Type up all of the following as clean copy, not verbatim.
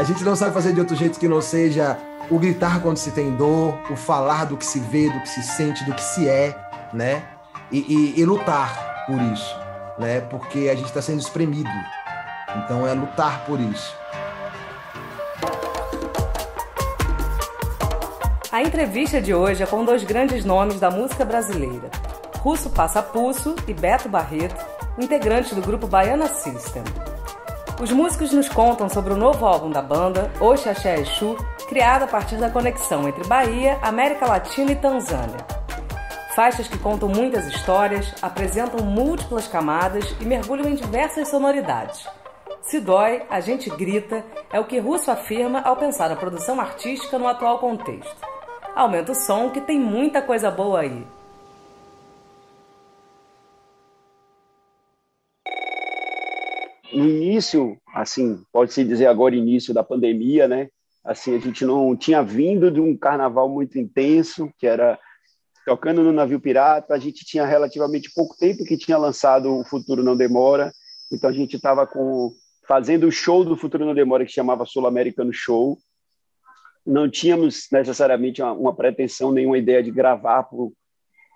A gente não sabe fazer de outro jeito que não seja o gritar quando se tem dor, o falar do que se vê, do que se sente, do que se é, né? E lutar por isso, né? Porque a gente está sendo espremido. Então é lutar por isso. A entrevista de hoje é com dois grandes nomes da música brasileira, Russo Passapusso e Beto Barreto, integrantes do grupo Baiana System. Os músicos nos contam sobre o novo álbum da banda, Oxe Axé Exu, criado a partir da conexão entre Bahia, América Latina e Tanzânia. Faixas que contam muitas histórias, apresentam múltiplas camadas e mergulham em diversas sonoridades. Se dói, a gente grita, é o que Russo afirma ao pensar na produção artística no atual contexto. Aumenta o som que tem muita coisa boa aí. No início, assim, pode-se dizer agora início da pandemia, né? Assim, a gente não tinha vindo de um carnaval muito intenso, que era tocando no navio pirata. A gente tinha relativamente pouco tempo que tinha lançado O Futuro Não Demora, então a gente estava fazendo o show do Futuro Não Demora, que chamava Sul-Americano Show. Não tínhamos necessariamente uma pretensão, nenhuma ideia de gravar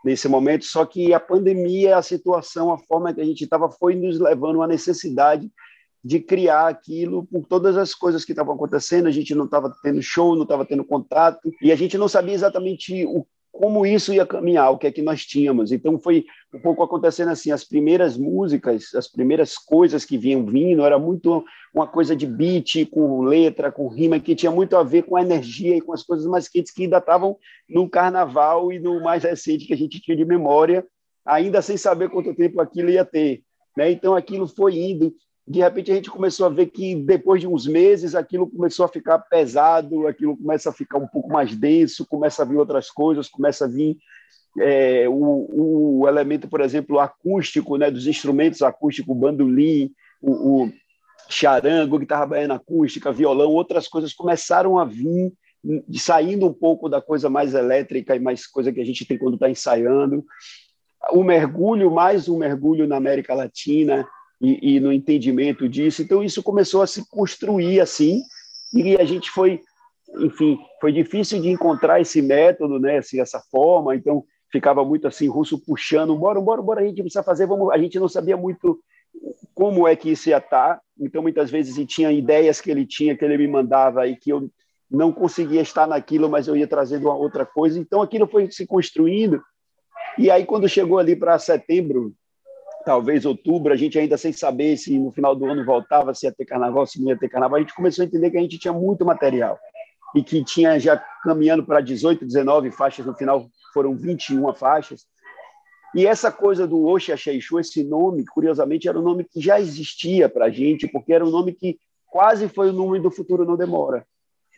nesse momento, só que a pandemia, a situação, a forma que a gente estava foi nos levando à necessidade de criar aquilo por todas as coisas que estavam acontecendo. A gente não estava tendo show, não estava tendo contato, e a gente não sabia exatamente como isso ia caminhar, o que é que nós tínhamos. Então foi um pouco acontecendo assim, as primeiras músicas, as primeiras coisas que vinham vindo, era muito uma coisa de beat, com letra, com rima, que tinha muito a ver com a energia e com as coisas mais quentes que ainda estavam no carnaval e no mais recente que a gente tinha de memória, ainda sem saber quanto tempo aquilo ia ter, né? Então aquilo foi indo. De repente a gente começou a ver que depois de uns meses aquilo começou a ficar pesado, aquilo começa a ficar um pouco mais denso, começa a vir outras coisas, começa a vir o elemento, por exemplo, acústico, né, dos instrumentos acústicos, o bandolim, o charango, guitarra baiana acústica, violão, outras coisas começaram a vir, saindo um pouco da coisa mais elétrica e mais coisa que a gente tem quando está ensaiando. Mais um mergulho na América Latina, e no entendimento disso. Então isso começou a se construir assim, e a gente foi difícil de encontrar esse método, né, assim, essa forma. Então ficava muito assim, Russo puxando, bora, a gente precisa fazer, a gente não sabia muito como é que isso ia estar. Então muitas vezes tinha ideias que ele tinha, que ele me mandava e que eu não conseguia estar naquilo, mas eu ia trazendo uma outra coisa. Então aquilo foi se construindo, e aí quando chegou ali para setembro, talvez outubro, a gente ainda sem saber se no final do ano voltava, se ia ter carnaval, se não ia ter carnaval, a gente começou a entender que a gente tinha muito material e que tinha já caminhando para 18, 19 faixas, no final foram 21 faixas. E essa coisa do Oxe Axé Exu, esse nome, curiosamente, era um nome que já existia para a gente, porque era um nome que quase foi o nome do Futuro Não Demora.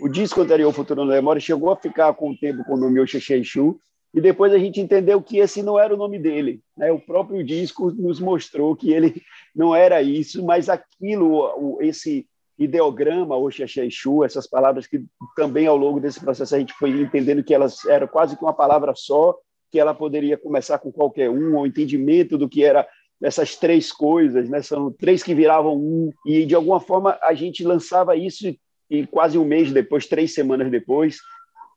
O disco anterior, Futuro Não Demora, chegou a ficar com o tempo com o nome Oxe Axé Exu, e depois a gente entendeu que esse não era o nome dele, né? O próprio disco nos mostrou que ele não era isso, mas aquilo, esse ideograma, Oxe Axé Exu, essas palavras que também ao longo desse processo a gente foi entendendo que elas eram quase que uma palavra só, que ela poderia começar com qualquer um, o entendimento do que era essas três coisas, né? São três que viravam um, e de alguma forma a gente lançava isso e quase um mês depois, 3 semanas depois,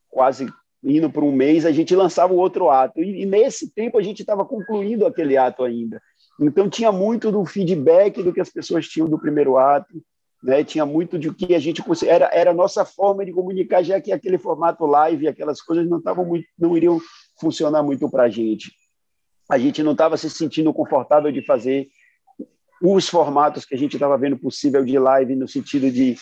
quase indo para um mês, a gente lançava o outro ato. E nesse tempo a gente estava concluindo aquele ato ainda. Então tinha muito do feedback do que as pessoas tinham do primeiro ato, né? Tinha muito de que a gente era a nossa forma de comunicar, já que aquele formato live, aquelas coisas não iriam funcionar muito para a gente. A gente não estava se sentindo confortável de fazer os formatos que a gente estava vendo possível de live, no sentido de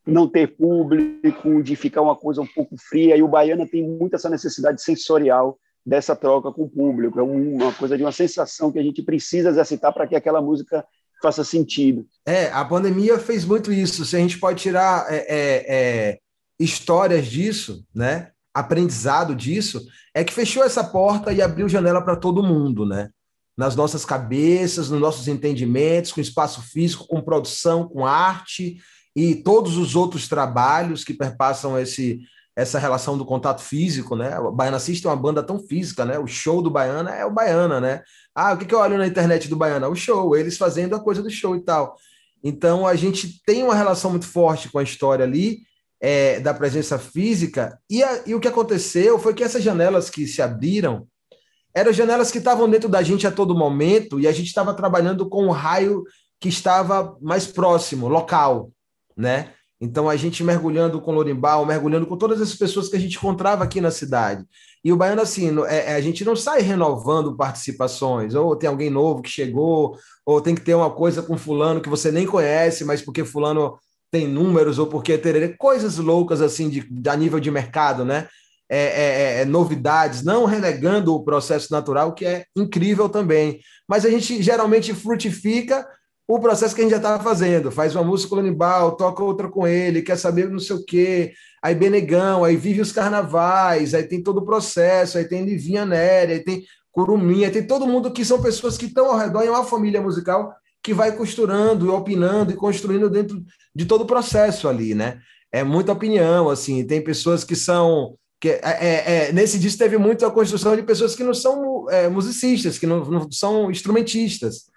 não ter público, de ficar uma coisa um pouco fria, e o Baiana tem muito essa necessidade sensorial dessa troca com o público, é uma coisa de uma sensação que a gente precisa exercitar para que aquela música faça sentido. A pandemia fez muito isso. Se a gente pode tirar histórias disso, né? Aprendizado disso, é que fechou essa porta e abriu janela para todo mundo, né? Nas nossas cabeças, nos nossos entendimentos, com espaço físico, com produção, com arte e todos os outros trabalhos que perpassam essa relação do contato físico, né? O Baiana System é uma banda tão física, né? O show do Baiana é o Baiana, né? O que eu olho na internet do Baiana? O show, eles fazendo a coisa do show e tal. Então, a gente tem uma relação muito forte com a história ali, da presença física, e o que aconteceu foi que essas janelas que se abriram eram janelas que estavam dentro da gente a todo momento, e a gente estava trabalhando com um raio que estava mais próximo, local, né? Então, a gente mergulhando com Lorimbal, mergulhando com todas as pessoas que a gente encontrava aqui na cidade. E o Baiano, assim, a gente não sai renovando participações, ou tem alguém novo que chegou, ou tem que ter uma coisa com fulano que você nem conhece, mas porque fulano tem números, ou porque tererê, coisas loucas, assim, a nível de mercado, né? Novidades, não renegando o processo natural, que é incrível também. Mas a gente geralmente frutifica o processo que a gente já estava fazendo. Faz uma música com o Lorimbal, toca outra com ele, quer saber não sei o quê, aí Benegão, aí vive os carnavais, aí tem todo o processo, aí tem Livinha Nery, aí tem Curumim, aí tem todo mundo que são pessoas que estão ao redor em uma família musical que vai costurando, opinando e construindo dentro de todo o processo ali, né? É muita opinião, assim, tem pessoas que são nesse disco teve muito a construção de pessoas que não são musicistas, que não são instrumentistas.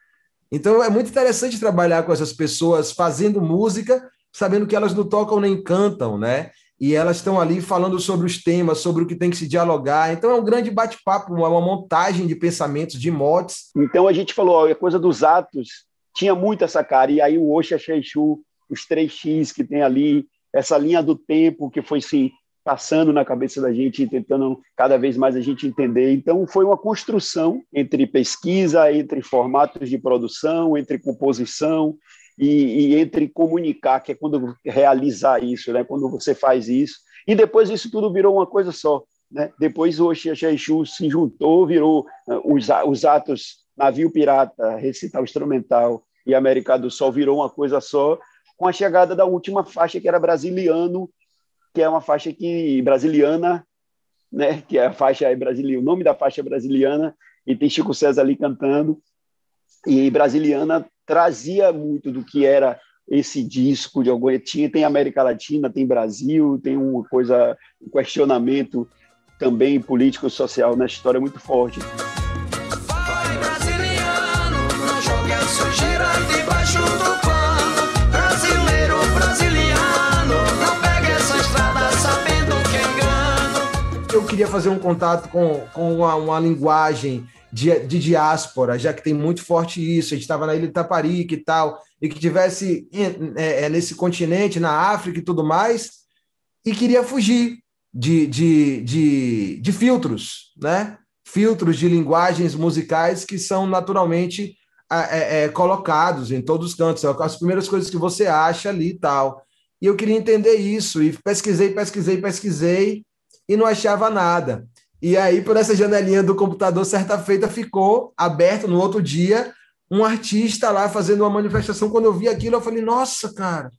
Então é muito interessante trabalhar com essas pessoas fazendo música, sabendo que elas não tocam nem cantam, né? E elas estão ali falando sobre os temas, sobre o que tem que se dialogar. Então é um grande bate-papo, uma montagem de pensamentos, de motes. Então a gente falou, a coisa dos atos tinha muito essa cara. E aí o Oxa Xexu, os 3x que tem ali, essa linha do tempo que foi se passando na cabeça da gente, tentando cada vez mais a gente entender. Então, foi uma construção entre pesquisa, entre formatos de produção, entre composição e entre comunicar, que é quando realizar isso, né? Quando você faz isso. E depois isso tudo virou uma coisa só, né? Depois o Xexu se juntou, virou os atos Navio Pirata, Recital Instrumental e América do Sol virou uma coisa só, com a chegada da última faixa, que era Brasiliano, que é uma faixa brasiliana, né? Que é a faixa brasileira, o nome da faixa é Brasiliana, e tem Chico César ali cantando, e Brasiliana trazia muito do que era esse disco de alguma tem América Latina, tem Brasil, tem uma coisa, um questionamento também político e social na história muito forte. Vai brasiliano, não jogue a sujeira debaixo do pano, brasileiro, brasiliano, não pegue essa estrada sabendo que é engano. Eu queria fazer um contato com uma linguagem de diáspora, já que tem muito forte isso, a gente estava na Ilha de Itaparica e tal, e que tivesse nesse continente, na África e tudo mais, e queria fugir de filtros, né? Filtros de linguagens musicais que são naturalmente colocados em todos os cantos, as primeiras coisas que você acha ali e tal. E eu queria entender isso, e pesquisei, e não achava nada. E aí, por essa janelinha do computador, certa feita, ficou aberto no outro dia, um artista lá fazendo uma manifestação. Quando eu vi aquilo, eu falei, nossa, cara,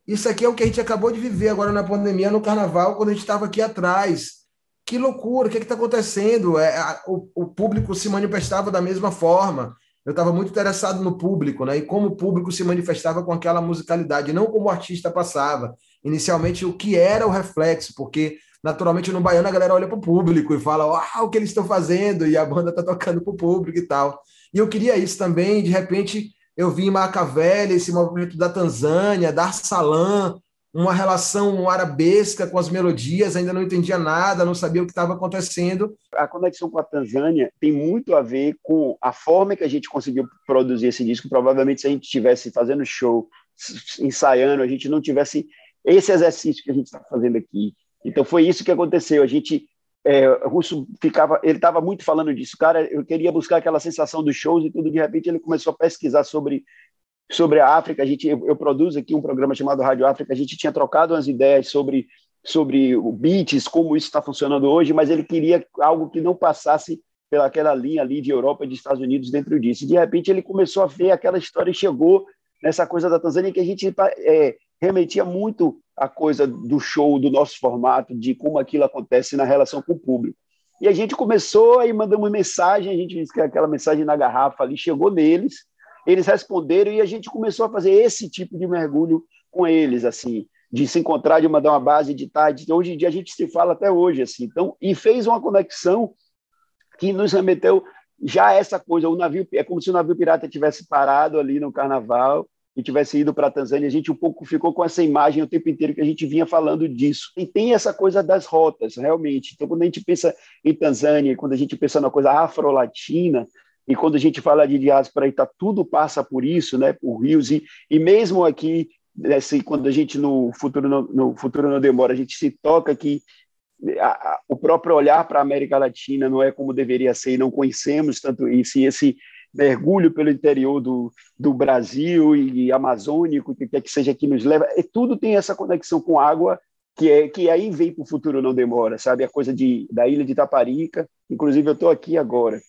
isso aqui é o que a gente acabou de viver agora na pandemia, no carnaval, quando a gente estava aqui atrás. Que loucura, o que está acontecendo? O público se manifestava da mesma forma. Eu estava muito interessado no público, né? E como o público se manifestava com aquela musicalidade, não como o artista passava. Inicialmente, o que era o reflexo, porque naturalmente no baiano a galera olha para o público e fala, o que eles estão fazendo, e a banda está tocando para o público e tal. E eu queria isso também, de repente eu vi em Macavelli esse movimento da Tanzânia, Dar Salam, uma relação arabesca com as melodias, ainda não entendia nada, não sabia o que estava acontecendo. A conexão com a Tanzânia tem muito a ver com a forma que a gente conseguiu produzir esse disco. Provavelmente se a gente estivesse fazendo show, ensaiando, a gente não tivesse esse exercício que a gente está fazendo aqui. Então foi isso que aconteceu. O Russo ele estava muito falando disso, cara. Eu queria buscar aquela sensação dos shows e tudo. De repente ele começou a pesquisar sobre a África. Eu produzo aqui um programa chamado Rádio África. A gente tinha trocado umas ideias sobre o beats, como isso está funcionando hoje, mas ele queria algo que não passasse pelaquela linha ali de Europa e de Estados Unidos dentro disso. E de repente ele começou a ver aquela história e chegou nessa coisa da Tanzânia, que a gente remetia muito a coisa do show, do nosso formato, de como aquilo acontece na relação com o público. E a gente começou, aí mandamos mensagem, a gente disse que aquela mensagem na garrafa ali chegou neles, eles responderam e a gente começou a fazer esse tipo de mergulho com eles, assim, de se encontrar, de mandar uma base, de tarde. Hoje em dia a gente se fala até hoje, assim. Então, e fez uma conexão que nos remeteu já a essa coisa. É como se o navio pirata tivesse parado ali no carnaval e e tivesse ido para a Tanzânia, a gente um pouco ficou com essa imagem o tempo inteiro que a gente vinha falando disso. E tem essa coisa das rotas, realmente. Então, quando a gente pensa em Tanzânia, quando a gente pensa na coisa afro-latina, e quando a gente fala de diáspora, tudo passa por isso, né, por rios, e mesmo aqui, quando a gente no futuro não demora, a gente se toca que o próprio olhar para a América Latina não é como deveria ser, e não conhecemos tanto isso, e esse mergulho pelo interior do Brasil e amazônico, que quer que seja, que nos leva, tudo tem essa conexão com água, que aí vem para o futuro não demora, sabe? A coisa da ilha de Itaparica, inclusive eu estou aqui agora,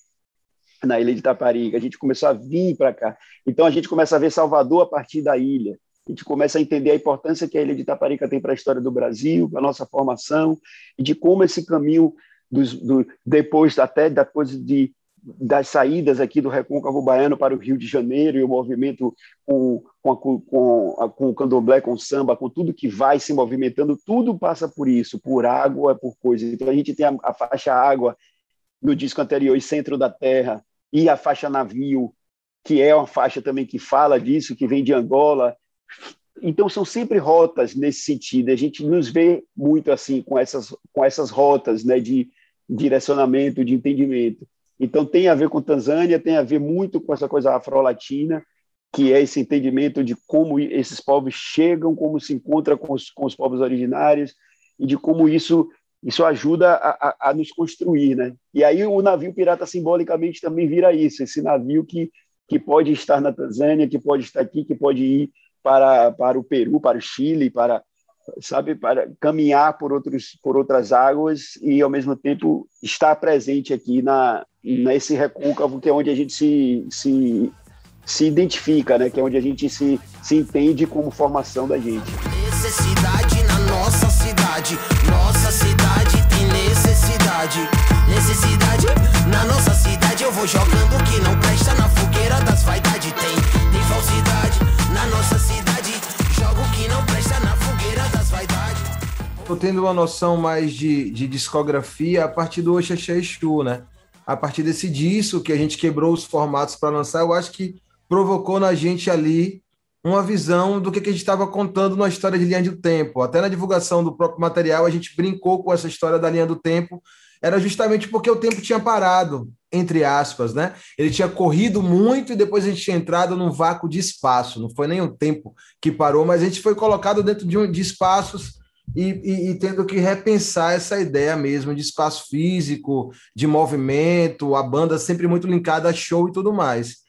na ilha de Itaparica, a gente começou a vir para cá, então a gente começa a ver Salvador a partir da ilha, a gente começa a entender a importância que a ilha de Itaparica tem para a história do Brasil, para a nossa formação, e de como esse caminho, depois das saídas aqui do Recôncavo Baiano para o Rio de Janeiro, e o movimento com o candomblé, com o samba, com tudo que vai se movimentando, tudo passa por isso, por água, por coisas. Então a gente tem a faixa água no disco anterior, e Centro da Terra, e a faixa navio, que é uma faixa também que fala disso, que vem de Angola. Então são sempre rotas nesse sentido, a gente nos vê muito assim com essas rotas, né, de direcionamento, de entendimento. Então tem a ver com Tanzânia, tem a ver muito com essa coisa afro-latina, que é esse entendimento de como esses povos chegam, como se encontra com os povos originários, e de como isso ajuda a nos construir, né? E aí o navio pirata simbolicamente também vira isso, esse navio que pode estar na Tanzânia, que pode estar aqui, que pode ir para o Peru, para o Chile, para caminhar por outras águas e, ao mesmo tempo, estar presente aqui nesse recôncavo, que é onde a gente se identifica, né? Que é onde a gente se entende como formação da gente. Necessidade na nossa cidade tem necessidade na nossa cidade. Eu vou jogando o que não presta na fogueira das vaidades. Tem falsidade na nossa cidade, jogo o que não presta na fogueira das vaidades. Tô tendo uma noção mais de discografia a partir do Oxexé Exu, né? A partir desse disco que a gente quebrou os formatos para lançar, eu acho que provocou na gente ali uma visão do que a gente estava contando na história de Linha do Tempo. Até na divulgação do próprio material, a gente brincou com essa história da Linha do Tempo, era justamente porque o tempo tinha parado, entre aspas, né? Ele tinha corrido muito e depois a gente tinha entrado num vácuo de espaço. Não foi nem o tempo que parou, mas a gente foi colocado dentro de espaços e tendo que repensar essa ideia mesmo de espaço físico, de movimento, a banda sempre muito linkada a show e tudo mais.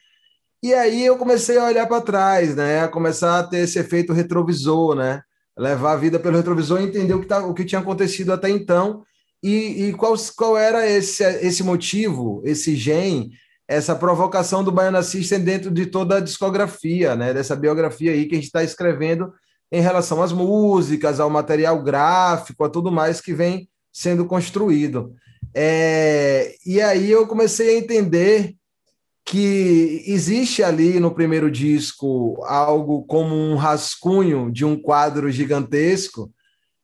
E aí eu comecei a olhar para trás, né? A começar a ter esse efeito retrovisor, né? Levar a vida pelo retrovisor e entender o que tinha acontecido até então e qual era esse motivo, esse gen, essa provocação do Baiana System dentro de toda a discografia, né? Dessa biografia aí que a gente está escrevendo em relação às músicas, ao material gráfico, a tudo mais que vem sendo construído. E aí eu comecei a entender que existe ali no primeiro disco algo como um rascunho de um quadro gigantesco,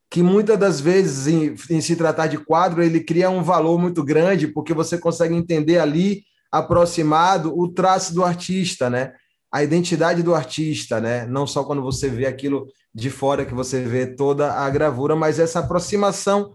que muitas das vezes, em se tratar de quadro, ele cria um valor muito grande, porque você consegue entender ali, aproximado, o traço do artista, né? A identidade do artista, né? Não só quando você vê aquilo de fora, que você vê toda a gravura, mas essa aproximação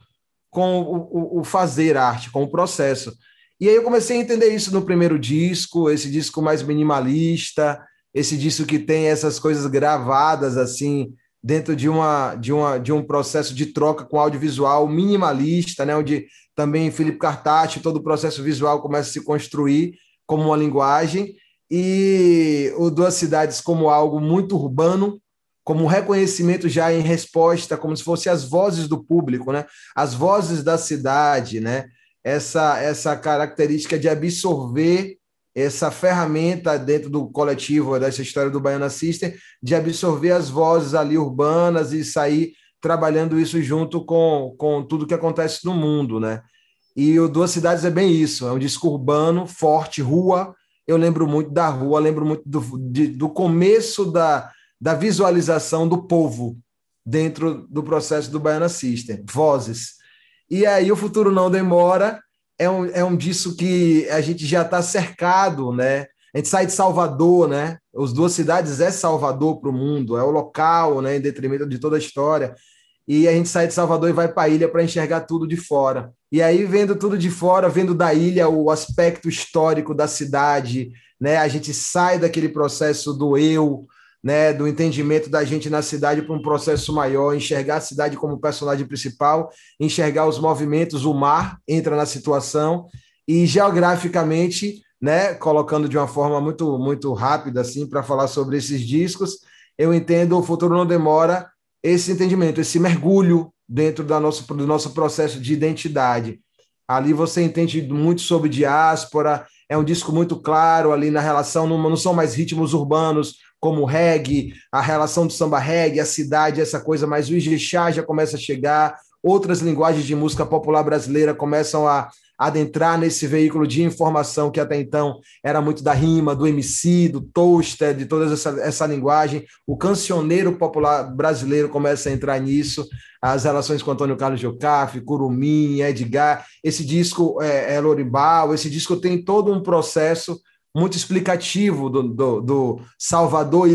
com o fazer arte, com o processo. E aí eu comecei a entender isso no primeiro disco, esse disco mais minimalista, esse disco que tem essas coisas gravadas assim dentro de um processo de troca com audiovisual minimalista, né, onde também Felipe Cartacci, todo o processo visual começa a se construir como uma linguagem, e o Duas Cidades como algo muito urbano, como um reconhecimento já em resposta, como se fossem as vozes do público, né, as vozes da cidade, né, essa característica de absorver essa ferramenta dentro do coletivo, dessa história do Baiana System, de absorver as vozes ali urbanas e sair trabalhando isso junto com tudo que acontece no mundo, né? E o Duas Cidades é bem isso, é um disco urbano, forte, rua. Eu lembro muito da rua, lembro muito do começo da visualização do povo dentro do processo do Baiana System, vozes. E aí o Futuro Não Demora é um disco que a gente já está cercado, né, A gente sai de Salvador, né? As duas cidades é Salvador para o mundo, é o local, né? Em detrimento de toda a história. E a gente sai de Salvador e vai para a ilha para enxergar tudo de fora. E aí, vendo tudo de fora, vendo da ilha o aspecto histórico da cidade, né? A gente sai daquele processo do eu, né? Do entendimento da gente na cidade para um processo maior, enxergar a cidade como personagem principal, enxergar os movimentos, o mar entra na situação e geograficamente, né? Colocando de uma forma muito, muito rápida assim para falar sobre esses discos, eu entendo O Futuro Não Demora, esse entendimento, esse mergulho dentro do nosso processo de identidade. Ali você entende muito sobre diáspora, é um disco muito claro ali na relação, não são mais ritmos urbanos como o reggae, a relação do samba reggae, a cidade, essa coisa, mas o Ijexá já começa a chegar, outras linguagens de música popular brasileira começam a adentrar nesse veículo de informação que até então era muito da rima, do MC, do toaster, de toda essa linguagem. O cancioneiro popular brasileiro começa a entrar nisso, as relações com Antônio Carlos Jocafe, Curumim, Edgar. Esse disco é Lorimbau, esse disco tem todo um processo muito explicativo do Salvador,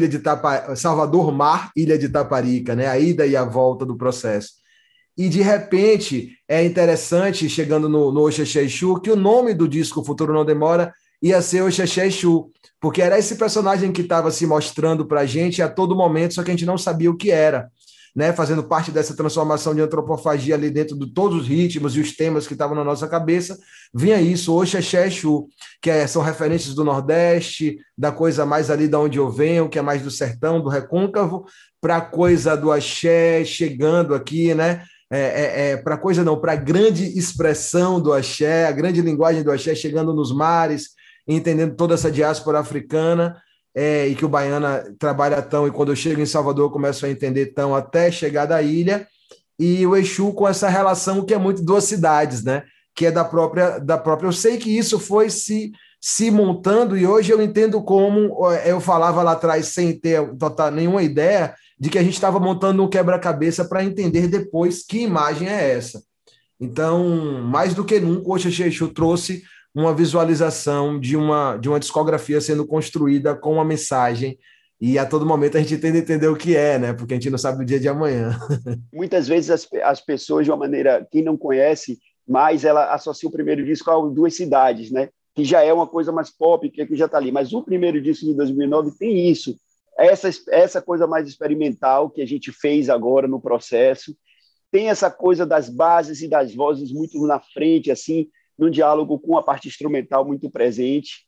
Salvador Mar, Ilha de Taparica, né? A ida e a volta do processo. E, de repente, é interessante, chegando no Oxexé Exu, que o nome do disco O Futuro Não Demora ia ser Oxexé Exu, porque era esse personagem que estava se mostrando para a gente a todo momento, só que a gente não sabia o que era, né? Fazendo parte dessa transformação de antropofagia ali dentro de todos os ritmos e os temas que estavam na nossa cabeça, vinha isso, Oxexé Exu, que são referências do Nordeste, da coisa mais ali de onde eu venho, que é mais do sertão, do recôncavo, para a coisa do axé, chegando aqui, né? Para coisa não, para a grande expressão do axé, a grande linguagem do axé chegando nos mares, entendendo toda essa diáspora africana, e que o Baiana trabalha tão, e quando eu chego em Salvador eu começo a entender tão até chegar da ilha, e o Exu com essa relação que é muito duas cidades, né? Que é da própria. Eu sei que isso foi se montando, e hoje eu entendo como eu falava lá atrás sem ter nenhuma ideia de que a gente estava montando um quebra-cabeça para entender depois que imagem é essa. Então, mais do que nunca, o Oxexé Exu trouxe uma visualização de uma discografia sendo construída com uma mensagem, e a todo momento a gente tenta entender o que é, né? Porque a gente não sabe o dia de amanhã. Muitas vezes as pessoas, de uma maneira, quem não conhece, mais ela associa o primeiro disco a Duas Cidades, né? Que já é uma coisa mais pop, que já está ali. Mas o primeiro disco de 2009 tem isso, essa coisa mais experimental que a gente fez agora no processo, tem essa coisa das bases e das vozes muito na frente, assim, num diálogo com a parte instrumental muito presente,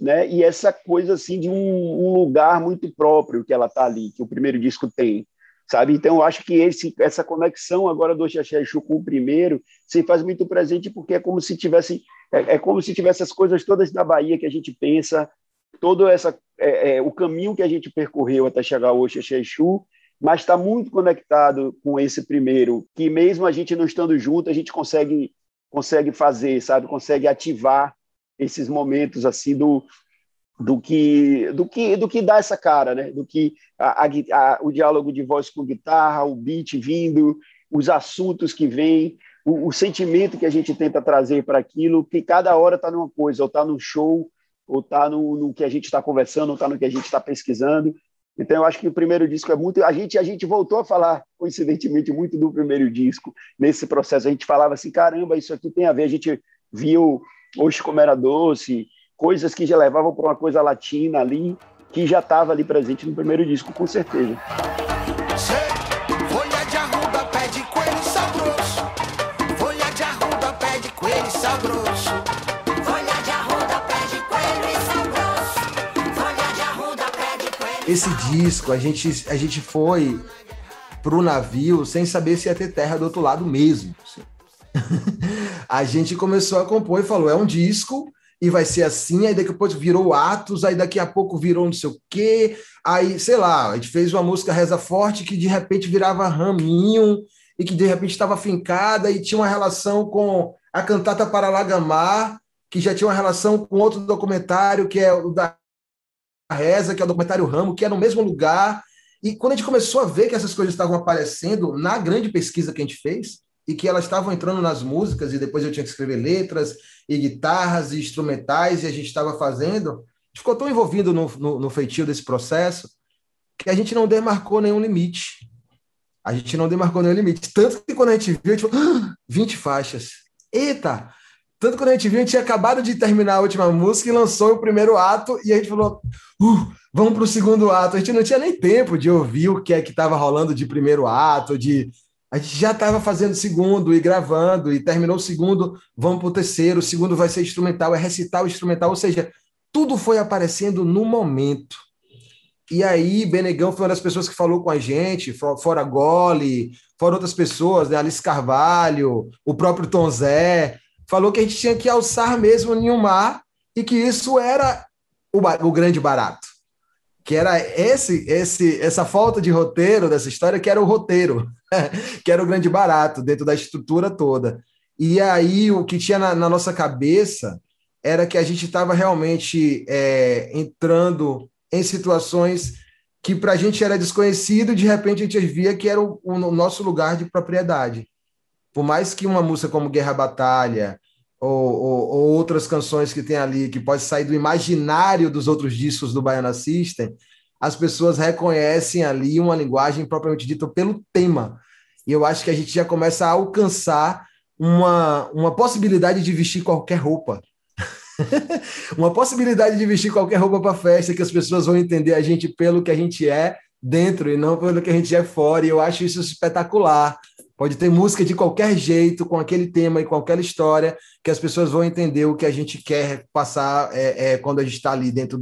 né? E essa coisa assim de um lugar muito próprio que ela está ali, que o primeiro disco tem, sabe? Então eu acho que essa conexão agora do Oxexé Exu com o primeiro se faz muito presente, porque é como se tivesse as coisas todas da Bahia que a gente pensa, todo o caminho que a gente percorreu até chegar ao Oxexé Exu, mas está muito conectado com esse primeiro, que mesmo a gente não estando junto, a gente consegue fazer, sabe? Consegue ativar esses momentos assim do que dá essa cara, né? Do que o diálogo de voz com guitarra, o beat vindo, os assuntos que vêm, o sentimento que a gente tenta trazer para aquilo, que cada hora está numa coisa, ou está no show, ou está no que a gente está conversando, ou está no que a gente está pesquisando. Então, eu acho que o primeiro disco é muito... A gente voltou a falar, coincidentemente, muito do primeiro disco, nesse processo. A gente falava assim, caramba, isso aqui tem a ver. A gente viu Oxe Como Era Doce, coisas que já levavam para uma coisa latina ali, que já estava ali presente no primeiro disco, com certeza. Folha de arruda, pé de coelho sabroso. Folha de arruda, pé de coelho sabroso. Folha de arruda, pé de coelho sabroso. Folha de arruda, pé de coelho. Esse disco, a gente foi pro navio sem saber se ia ter terra do outro lado mesmo. Assim. A gente começou a compor e falou, é um disco e vai ser assim, aí daqui a pouco virou Atos, aí daqui a pouco virou não sei o quê, aí, sei lá, a gente fez uma música Reza Forte que de repente virava Raminho e que de repente estava fincada e tinha uma relação com a Cantata para Lagamar, que já tinha uma relação com outro documentário, que é o da Reza, que é o documentário Ramo, que é no mesmo lugar. E quando a gente começou a ver que essas coisas estavam aparecendo na grande pesquisa que a gente fez, e que elas estavam entrando nas músicas, e depois eu tinha que escrever letras, e guitarras, e instrumentais, e a gente estava fazendo, ficou tão envolvido no feitio desse processo que a gente não demarcou nenhum limite. A gente não demarcou nenhum limite. Tanto que quando a gente viu, a gente falou, 20 faixas. Eita! Tanto que quando a gente viu, a gente tinha acabado de terminar a última música e lançou o primeiro ato, e a gente falou, vamos para o segundo ato. A gente não tinha nem tempo de ouvir o que é que estava rolando de primeiro ato, a gente já estava fazendo o segundo e gravando, e terminou o segundo, vamos para o terceiro, o segundo vai ser instrumental, é recital o instrumental, ou seja, tudo foi aparecendo no momento. E aí, Benegão foi uma das pessoas que falou com a gente, fora Gole, fora outras pessoas, né? Alice Carvalho, o próprio Tom Zé, falou que a gente tinha que alçar mesmo em um mar e que isso era o grande barato. Que era essa falta de roteiro dessa história, que era o roteiro, que era o grande barato dentro da estrutura toda. E aí, o que tinha na nossa cabeça era que a gente estava realmente entrando em situações que para a gente era desconhecido, e de repente a gente via que era o nosso lugar de propriedade. Por mais que uma música como Guerra Batalha ou outras canções que tem ali, que pode sair do imaginário dos outros discos do Baiana System, as pessoas reconhecem ali uma linguagem propriamente dita pelo tema. E eu acho que a gente já começa a alcançar uma possibilidade de vestir qualquer roupa. Uma possibilidade de vestir qualquer roupa para festa, que as pessoas vão entender a gente pelo que a gente é dentro e não pelo que a gente é fora. E eu acho isso espetacular. Pode ter música de qualquer jeito, com aquele tema e com aquela história, que as pessoas vão entender o que a gente quer passar quando a gente está ali dentro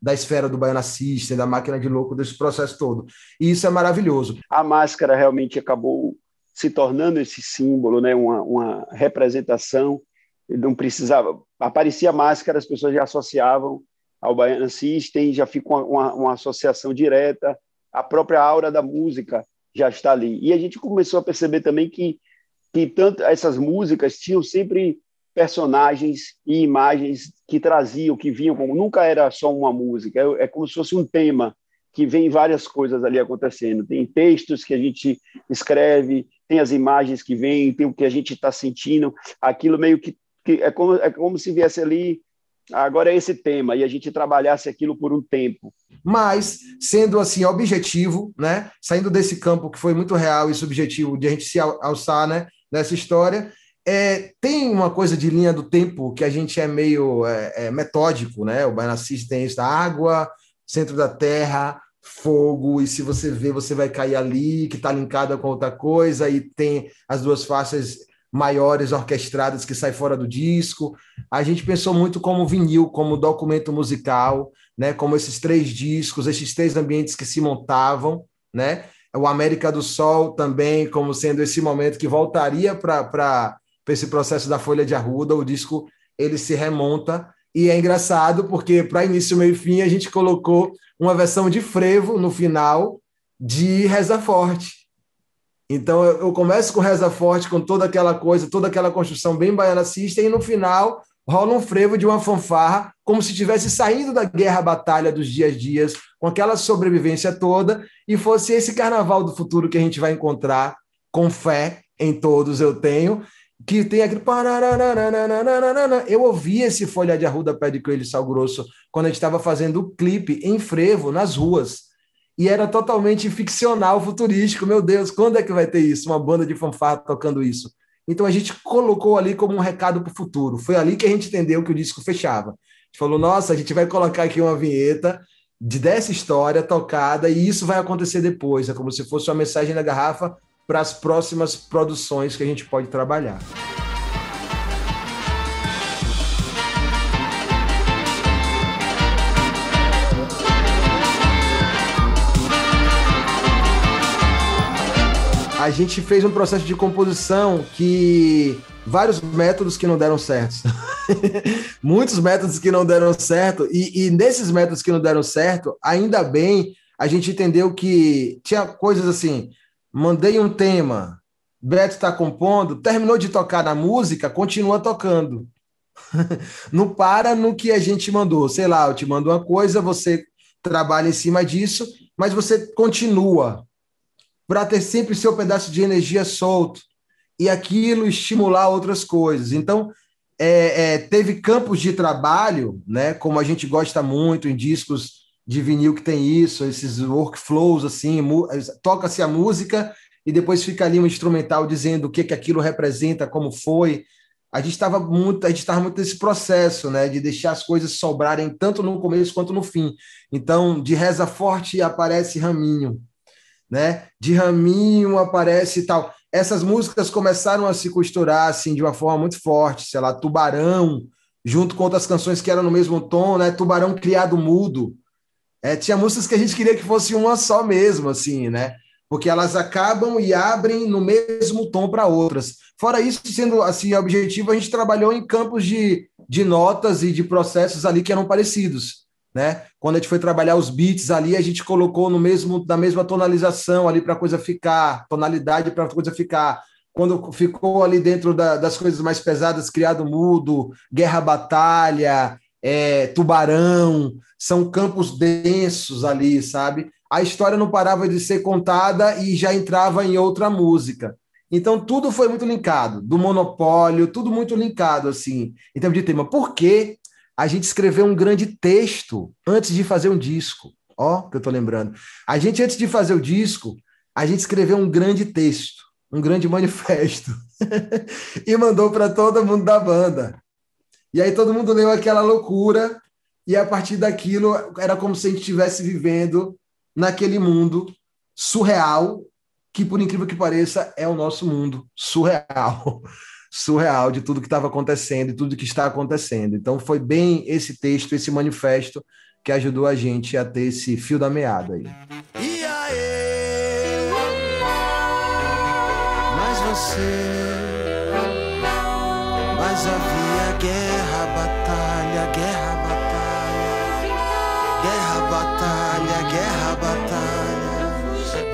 da esfera do Baiana System, da máquina de louco, desse processo todo. E isso é maravilhoso. A máscara realmente acabou se tornando esse símbolo, né? Uma representação. Não precisava, aparecia máscara, as pessoas já associavam ao Baiana System, já fica uma associação direta, a própria aura da música já está ali. E a gente começou a perceber também que tanto essas músicas tinham sempre personagens e imagens que traziam, que vinham, como nunca era só uma música, é como se fosse um tema que vem várias coisas ali acontecendo. Tem textos que a gente escreve, tem as imagens que vêm, tem o que a gente está sentindo, aquilo meio que é como se viesse ali, agora é esse tema, e a gente trabalhasse aquilo por um tempo. Mas, sendo assim, objetivo, né? Saindo desse campo que foi muito real e subjetivo de a gente se alçar, né? Nessa história, tem uma coisa de linha do tempo que a gente é meio metódico, né? O Baiana System tem isso, água, centro da terra, fogo, e se você ver, você vai cair ali, que está linkada com outra coisa, e tem as duas faixas maiores orquestradas que saem fora do disco. A gente pensou muito como vinil, como documento musical, né? Como esses 3 discos, esses 3 ambientes que se montavam, né? O América do Sol também como sendo esse momento que voltaria para esse processo da Folha de Arruda. O disco ele se remonta, e é engraçado porque para início, meio e fim a gente colocou uma versão de frevo no final de Reza Forte. Então, eu começo com Reza Forte, com toda aquela coisa, toda aquela construção bem Baiana System, e no final rola um frevo de uma fanfarra, como se estivesse saindo da guerra, batalha dos dias, com aquela sobrevivência toda, e fosse esse carnaval do futuro que a gente vai encontrar, com fé em todos eu tenho, que tem aquele... Eu ouvi esse Folha de Arruda, Pé de Coelho e Sal Grosso, quando a gente estava fazendo o clipe em frevo, nas ruas. E era totalmente ficcional, futurístico. Meu Deus, quando é que vai ter isso? Uma banda de fanfarra tocando isso. Então a gente colocou ali como um recado para o futuro. Foi ali que a gente entendeu que o disco fechava. A gente falou, nossa, a gente vai colocar aqui uma vinheta dessa história tocada, e isso vai acontecer depois. É como se fosse uma mensagem na garrafa para as próximas produções que a gente pode trabalhar. A gente fez um processo de composição que... vários métodos que não deram certo. Muitos métodos que não deram certo. E nesses métodos que não deram certo, ainda bem, a gente entendeu que tinha coisas assim, mandei um tema, Beto está compondo, terminou de tocar na música, continua tocando. Não para no que a gente mandou. Sei lá, eu te mando uma coisa, você trabalha em cima disso, mas você continua para ter sempre seu pedaço de energia solto e aquilo estimular outras coisas. Então, teve campos de trabalho, né? Como a gente gosta muito em discos de vinil que tem isso, esses workflows assim, toca-se a música e depois fica ali um instrumental dizendo o que aquilo representa, como foi. A gente estava muito nesse processo, né, de deixar as coisas sobrarem tanto no começo quanto no fim. Então, de Reza Forte aparece Raminho, né? De Raminho aparece tal. Essas músicas começaram a se costurar assim de uma forma muito forte, sei lá, Tubarão, junto com outras canções que eram no mesmo tom, né? Tubarão Criado Mudo. Tinha músicas que a gente queria que fosse uma só mesmo, assim, né? Porque elas acabam e abrem no mesmo tom para outras. Fora isso, sendo assim objetivo, a gente trabalhou em campos de notas e de processos ali que eram parecidos, né? Quando a gente foi trabalhar os beats ali, a gente colocou na mesma tonalização ali para a coisa ficar, tonalidade para a coisa ficar. Quando ficou ali dentro das coisas mais pesadas, Criado Mudo, Guerra Batalha, Tubarão, são campos densos ali, sabe? A história não parava de ser contada e já entrava em outra música. Então, tudo foi muito linkado, do Monopólio, tudo muito linkado, assim, em termos de tema. Por que a gente escreveu um grande texto antes de fazer um disco? Ó, que eu tô lembrando. A gente, antes de fazer o disco, a gente escreveu um grande texto, um grande manifesto, e mandou para todo mundo da banda. E aí todo mundo leu aquela loucura, e a partir daquilo era como se a gente estivesse vivendo naquele mundo surreal, que, por incrível que pareça, é o nosso mundo surreal. Surreal de tudo que estava acontecendo e tudo que está acontecendo. Então foi bem esse texto, esse manifesto, que ajudou a gente a ter esse fio da meada aí. E aí? Mas havia guerra, batalha, guerra, batalha, guerra, batalha, guerra, batalha,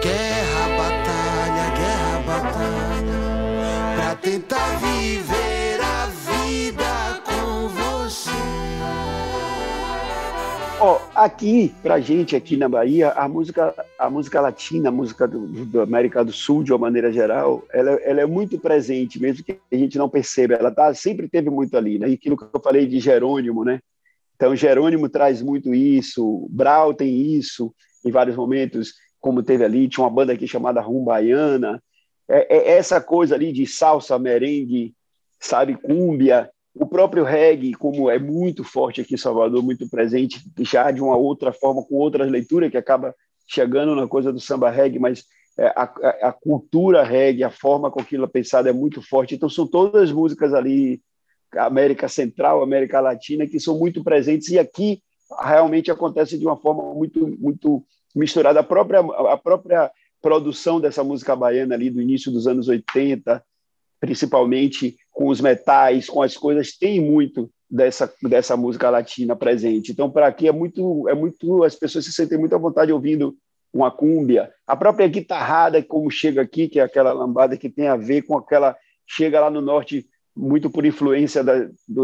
guerra, batalha, guerra, batalha, pra tentar viver a vida com você. Aqui, pra gente, aqui na Bahia, a música latina, a música do América do Sul, de uma maneira geral, ela é muito presente, mesmo que a gente não perceba. Ela sempre teve muito ali, né? E aquilo que eu falei de Jerônimo, né? Então, Jerônimo traz muito isso, Brau tem isso em vários momentos, como teve ali, tinha uma banda aqui chamada Rumbaiana, essa coisa ali de salsa, merengue, sabe, cúmbia, o próprio reggae, como é muito forte aqui em Salvador, muito presente, já de uma outra forma, com outras leituras, que acaba chegando na coisa do samba reggae, mas a cultura reggae, a forma com aquilo é pensado é muito forte. Então, são todas músicas ali, América Central, América Latina, que são muito presentes, e aqui realmente acontece de uma forma muito, muito misturada. A própria produção dessa música baiana ali do início dos anos 80, principalmente com os metais, com as coisas, tem muito dessa música latina presente. Então, para aqui é muito, as pessoas se sentem muito à vontade ouvindo uma cúmbia. A própria guitarrada, como chega aqui, que é aquela lambada que tem a ver com aquela... Chega lá no norte muito por influência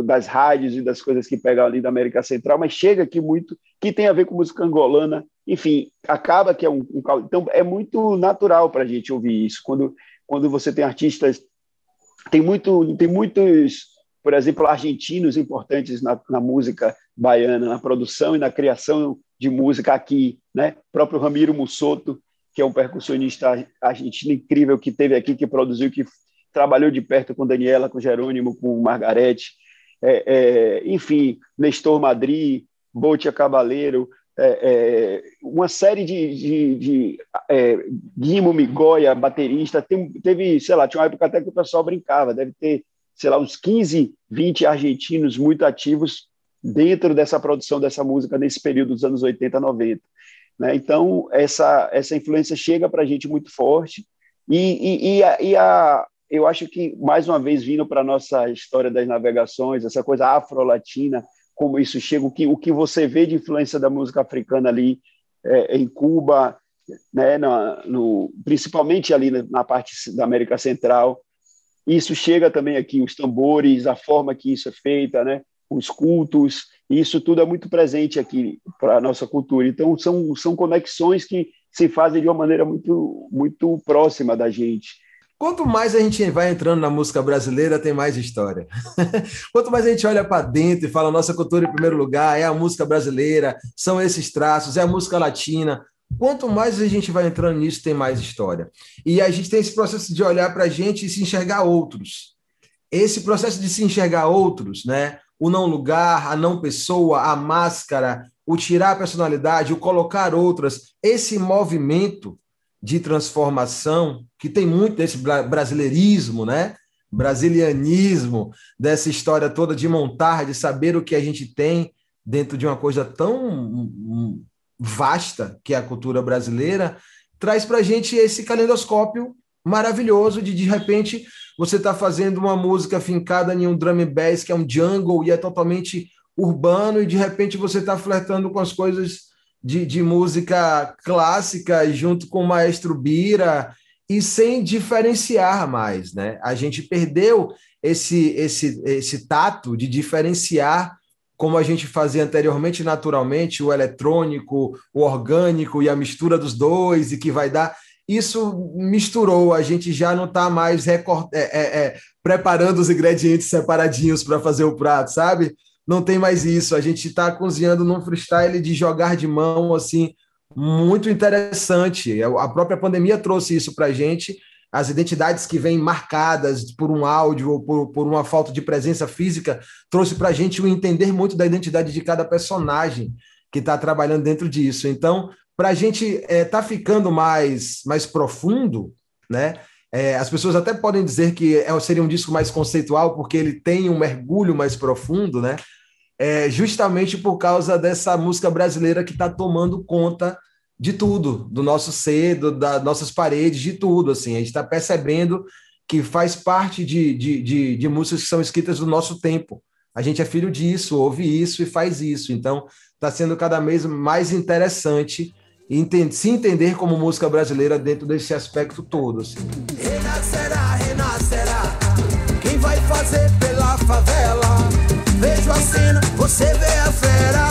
das rádios e das coisas que pegam ali da América Central, mas chega aqui muito, que tem a ver com música angolana. Enfim, acaba que é então, é muito natural para a gente ouvir isso. Quando você tem artistas... Tem muitos, por exemplo, argentinos importantes na música baiana, na produção e na criação de música aqui, né? O próprio Ramiro Mussoto, que é um percussionista argentino incrível, que teve aqui, que produziu, que trabalhou de perto com Daniela, com Jerônimo, com Margarete, enfim, Nestor Madri, Botia Cabaleiro, uma série de Guimo Migoia, baterista, teve, sei lá, tinha uma época até que o pessoal brincava, deve ter, sei lá, uns 15, 20 argentinos muito ativos dentro dessa produção dessa música nesse período dos anos 80, 90. Né? Então, essa influência chega para a gente muito forte eu acho que, mais uma vez, vindo para a nossa história das navegações, essa coisa afro-latina, como isso chega, o que você vê de influência da música africana ali em Cuba, né, principalmente ali na parte da América Central, isso chega também aqui, os tambores, a forma que isso é feita, né, os cultos, isso tudo é muito presente aqui para a nossa cultura. Então, são conexões que se fazem de uma maneira muito, muito próxima da gente. Quanto mais a gente vai entrando na música brasileira, tem mais história. Quanto mais a gente olha para dentro e fala, nossa cultura em primeiro lugar, é a música brasileira, são esses traços, é a música latina. Quanto mais a gente vai entrando nisso, tem mais história. E a gente tem esse processo de olhar para a gente e se enxergar outros. Esse processo de se enxergar outros, né? O não lugar, a não pessoa, a máscara, o tirar a personalidade, o colocar outras, esse movimento de transformação, que tem muito desse brasileirismo, né? Brasilianismo, dessa história toda de montar, de saber o que a gente tem dentro de uma coisa tão vasta, que é a cultura brasileira, traz para a gente esse calendoscópio maravilhoso de repente, você está fazendo uma música fincada em um drum and bass, que é um jungle, e é totalmente urbano, e de repente você está flertando com as coisas de música clássica junto com o Maestro Bira e sem diferenciar mais, né? A gente perdeu esse tato de diferenciar como a gente fazia anteriormente, naturalmente, o eletrônico, o orgânico e a mistura dos dois e que vai dar... Isso misturou, a gente já não está mais preparando os ingredientes separadinhos para fazer o prato, sabe? Não tem mais isso, a gente está cozinhando num freestyle de jogar de mão, assim, muito interessante. A própria pandemia trouxe isso para a gente, as identidades que vêm marcadas por um áudio ou por uma falta de presença física, trouxe para a gente o entender muito da identidade de cada personagem que está trabalhando dentro disso. Então, para a gente tá ficando mais profundo, né? As pessoas até podem dizer que seria um disco mais conceitual, porque ele tem um mergulho mais profundo, né? Justamente por causa dessa música brasileira que está tomando conta de tudo, do nosso ser, das nossas paredes, de tudo. Assim. A gente está percebendo que faz parte de músicas que são escritas do nosso tempo. A gente é filho disso, ouve isso e faz isso. Então, está sendo cada vez mais interessante se entender como música brasileira dentro desse aspecto todo. Assim. Renascerá, renascerá, quem vai fazer pela favela? Vejo a cena, você vê a fera,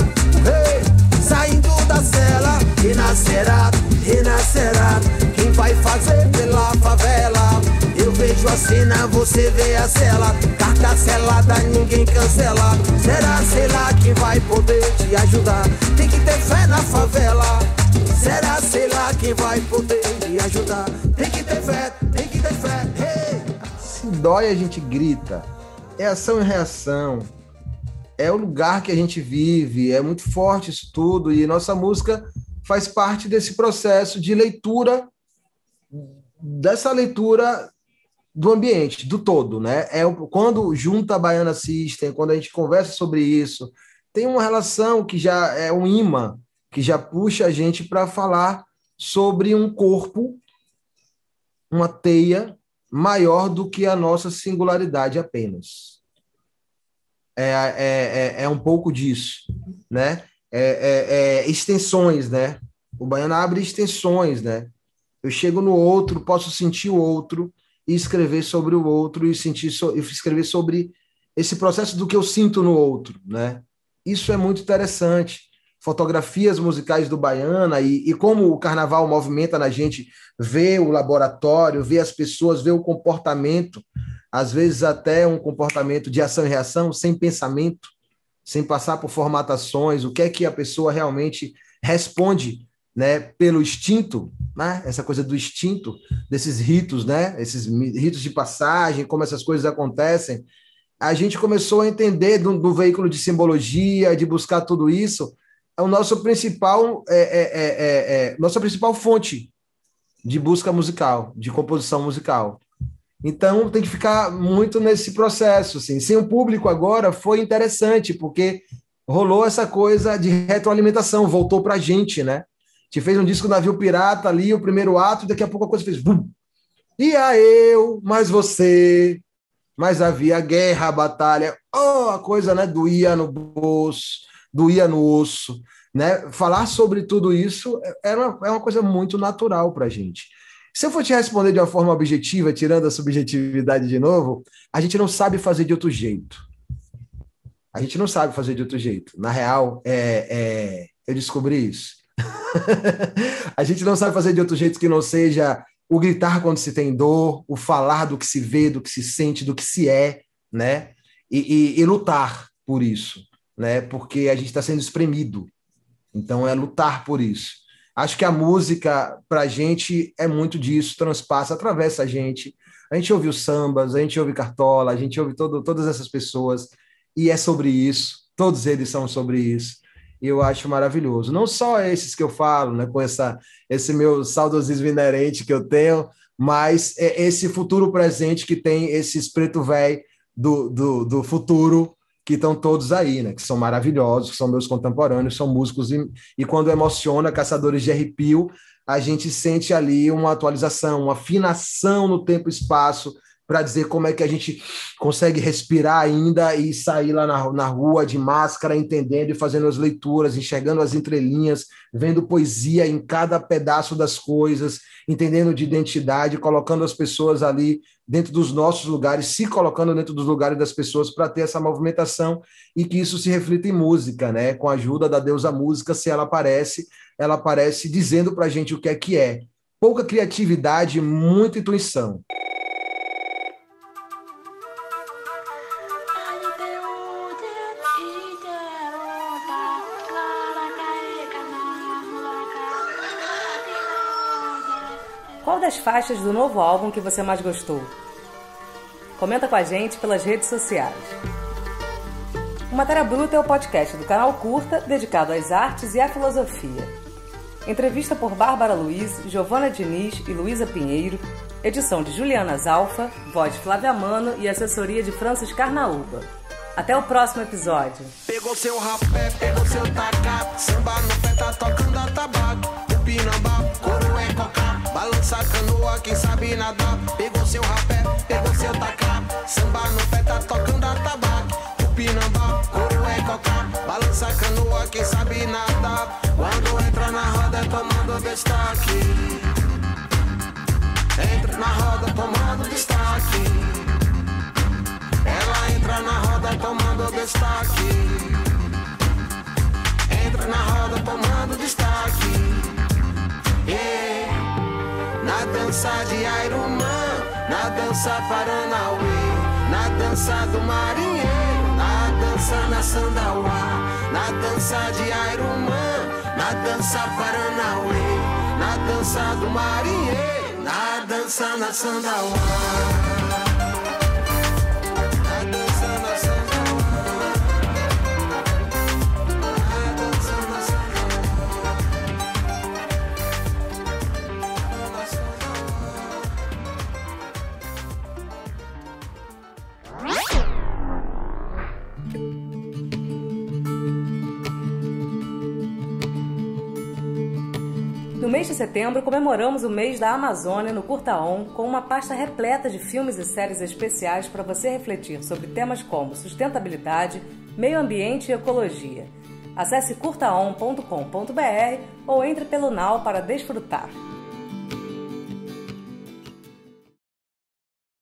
hey, saindo da cela. Renascerá, renascerá, quem vai fazer pela favela? Eu vejo a cena, você vê a cela, carta selada, ninguém cancela. Será, sei lá, quem vai poder te ajudar? Tem que ter fé na favela. Será, sei lá, quem vai poder te ajudar? Tem que ter fé, tem que ter fé, hey. Se dói, a gente grita. É ação e reação. É o lugar que a gente vive. É muito forte isso tudo. E nossa música faz parte desse processo de leitura, dessa leitura do ambiente, do todo, né? Quando junta a Baiana System, quando a gente conversa sobre isso, tem uma relação que já é um imã, que já puxa a gente para falar sobre um corpo, uma teia maior do que a nossa singularidade apenas. É um pouco disso, né? Extensões, né? O Baiana abre extensões, né? Eu chego no outro, posso sentir o outro e escrever sobre o outro e escrever sobre esse processo do que eu sinto no outro, né? Isso é muito interessante. Fotografias musicais do Baiana e como o carnaval movimenta na gente, ver o laboratório, ver as pessoas, ver o comportamento, às vezes até um comportamento de ação e reação, sem pensamento, sem passar por formatações, o que é que a pessoa realmente responde, né, pelo instinto, né? Essa coisa do instinto, desses ritos, né? Esses ritos de passagem, como essas coisas acontecem. A gente começou a entender do veículo de simbologia, de buscar tudo isso, é o nossa principal fonte de busca musical, de composição musical. Então, tem que ficar muito nesse processo. Assim. Sem o público agora foi interessante, porque rolou essa coisa de retroalimentação, voltou para a gente, né? A gente fez um disco Navio Pirata ali, o primeiro ato, e daqui a pouco a coisa fez... Bum! Ia eu, mais você, mas havia guerra, batalha, a coisa, né? Doía no bolso, doía no osso, né? Falar sobre tudo isso é uma coisa muito natural para a gente. Se eu for te responder de uma forma objetiva, tirando a subjetividade de novo, a gente não sabe fazer de outro jeito. A gente não sabe fazer de outro jeito. Na real, eu descobri isso. A gente não sabe fazer de outro jeito que não seja o gritar quando se tem dor, o falar do que se vê, do que se sente, do que se é, né? E lutar por isso, né? Porque a gente está sendo espremido. Então, é lutar por isso. Acho que a música, para a gente, é muito disso, transpassa, atravessa a gente. A gente ouve os sambas, a gente ouve Cartola, a gente ouve todas essas pessoas, e é sobre isso, todos eles são sobre isso. E eu acho maravilhoso. Não só esses que eu falo, né, com esse meu saudosismo inerente que eu tenho, mas esse futuro presente que tem esses preto velho do futuro, que estão todos aí, né? Que são maravilhosos, que são meus contemporâneos, são músicos, e quando emociona, Caçadores de Arrepio, a gente sente ali uma atualização, uma afinação no tempo e espaço, para dizer como é que a gente consegue respirar ainda e sair lá na rua de máscara, entendendo e fazendo as leituras, enxergando as entrelinhas, vendo poesia em cada pedaço das coisas, entendendo de identidade, colocando as pessoas ali dentro dos nossos lugares, se colocando dentro dos lugares das pessoas para ter essa movimentação e que isso se reflita em música, né? Com a ajuda da deusa música, se ela aparece dizendo para a gente o que é que é. Pouca criatividade, muita intuição. Qual das faixas do novo álbum que você mais gostou? Comenta com a gente pelas redes sociais. O Matéria Bruta é o podcast do canal Curta, dedicado às artes e à filosofia. Entrevista por Bárbara Luiz, Giovana Diniz e Luísa Pinheiro. Edição de Juliana Zalfa, voz de Flávia Mano e assessoria de Francis Carnaúba. Até o próximo episódio. Pegou seu rapé, pegou seu tacape, samba no pé tá tocando atabaco, o pinambá, coro é cocá, balança a canoa, quem sabe nadar. Pegou seu rapé, pegou seu tacape, samba no pé tá tocando atabaco, o pinambá, coro é cocá, balança a canoa, quem sabe nadar. Quando entra na roda tomando destaque, entra na roda tomando destaque. Ela entra na roda tomando destaque. Entra na roda tomando destaque. Yeah. Na dança de Airumã, na dança Paranauê, na dança do marinheiro, na dança na Sandauá, na dança de Airumã, na dança Paranauê, na dança do marinheiro, na dança na Sandauá. No mês de setembro, comemoramos o mês da Amazônia no Curta On, com uma pasta repleta de filmes e séries especiais para você refletir sobre temas como sustentabilidade, meio ambiente e ecologia. Acesse curtaon.com.br ou entre pelo Now para desfrutar.